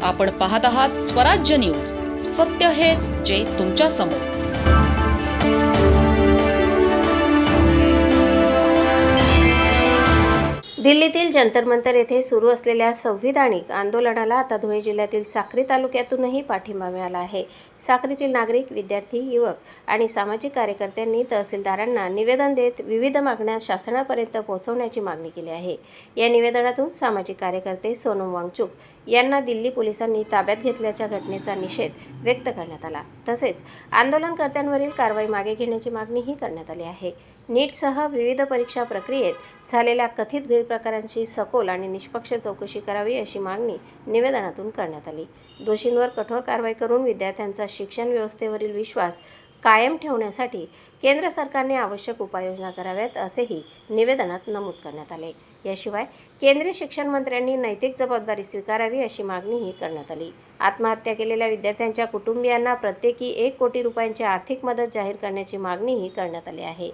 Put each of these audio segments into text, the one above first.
आपण पाहत आहात स्वराज्य न्यूज. सत्य हेच जे तुमच्या समोर. दिल्लीतील जंतर मंतर येथे सुरू असलेल्या संविधानिक आंदोलनाला आता धुळे जिल्ह्यातील साक्री तालुक्यातूनही पाठिंबा मिळाला आहे. साक्रीतील नागरिक, विद्यार्थी, युवक आणि सामाजिक कार्यकर्त्यांनी तहसीलदारांना निवेदन देत विविध मागण्या शासनापर्यंत पोहोचवण्याची मागणी केली आहे. या निवेदनातून सामाजिक कार्यकर्ते सोनम वांगचुक यांना दिल्ली पोलिसांनी ताब्यात घेतल्याच्या घटनेचा निषेध व्यक्त करण्यात आला. तसेच आंदोलनकर्त्यांवरील कारवाई मागे घेण्याची मागणीही करण्यात आली आहे. नीटसह विविध परीक्षा प्रक्रियेत झालेल्या कथित गैरप्रकारांची सखोल आणि निष्पक्ष चौकशी करावी अशी मागणी निवेदनातून करण्यात आली. दोषींवर कठोर कारवाई करून विद्यार्थ्यांचा शिक्षण व्यवस्थेवरील विश्वास कायम ठेवण्यासाठी केंद्र सरकारने आवश्यक उपाययोजना कराव्यात असेही निवेदनात नमूद करण्यात आले. याशिवाय केंद्रीय शिक्षण मंत्र्यांनी नैतिक जबाबदारी स्वीकारावी अशी मागणीही करण्यात आली. आत्महत्या केलेल्या विद्यार्थ्यांच्या कुटुंबियांना प्रत्येकी 1 कोटी रुपयांची आर्थिक मदत जाहीर करण्याची मागणीही करण्यात आली आहे.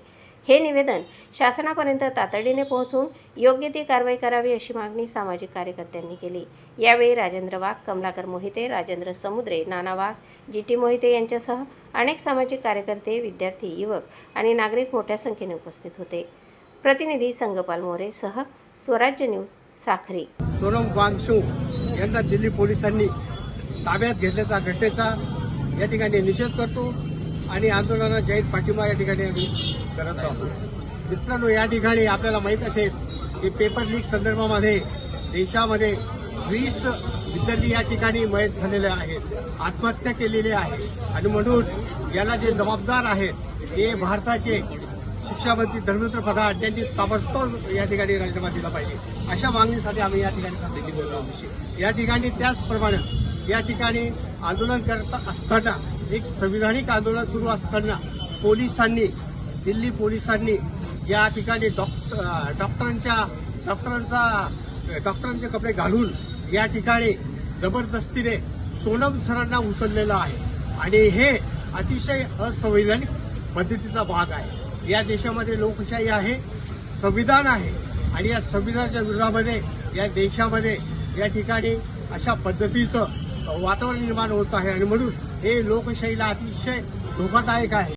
हे निवेदन शासनापर्यंत तातडीने पोहोचून योग्य ती कारवाई करावी अशी मागणी सामाजिक कार्यकर्त्यांनी केली. यावेळी राजेंद्र वाघ, कमलाकर मोहिते, राजेंद्र समुद्रे, नाना वाघ, GT मोहिते यांच्यासह अनेक सामाजिक कार्यकर्ते, विद्यार्थी, युवक आणि नागरिक मोठ्या संख्येने उपस्थित होते. प्रतिनिधी संगपाल मोरे सह स्वराज्य न्यूज, साक्री. सोनम वांगचुक यांना दिल्ली पोलिसांनी ताब्यात घेतल्याचा घटनेचा या ठिकाणी निषेध करतो आणि आंदोलनाला जाहीर पाठिंबा या ठिकाणी आम्ही करत आहोत. मित्रांनो, या ठिकाणी आपल्याला माहीत असेल की पेपर लीक संदर्भामध्ये देशामध्ये 20 विद्यार्थी या ठिकाणी मयत झालेले आहेत, आत्महत्या केलेली आहे आणि म्हणून याला जे जबाबदार आहेत ते भारताचे शिक्षा मंत्री धर्मेंद्र प्रधान यांनी ताबडतोब या ठिकाणी राजीनामा दिला पाहिजे. अशा मागणीसाठी आम्ही या ठिकाणी सध्याची बोलत आहोत. या ठिकाणी त्याचप्रमाणे या ठिकाणी आंदोलन करत असताना, एक संविधानिक आंदोलन सुरू असताना दिल्ली पोलिसांनी या ठिकाणी डॉक्टरांचे कपडे घालून या ठिकाणी जबरदस्तीने सोनम सरांना उचललेलं आहे आणि हे अतिशय असंवैधानिक पद्धतीचा भाग आहे. या देशामध्ये लोकशाही आहे, संविधान आहे आणि या संविधानाच्या विरोधामध्ये या देशामध्ये या ठिकाणी अशा पद्धतीचं वातावरण निर्माण होत आहे आणि म्हणून हे लोकशाहीला अतिशय धोकादायक आहे.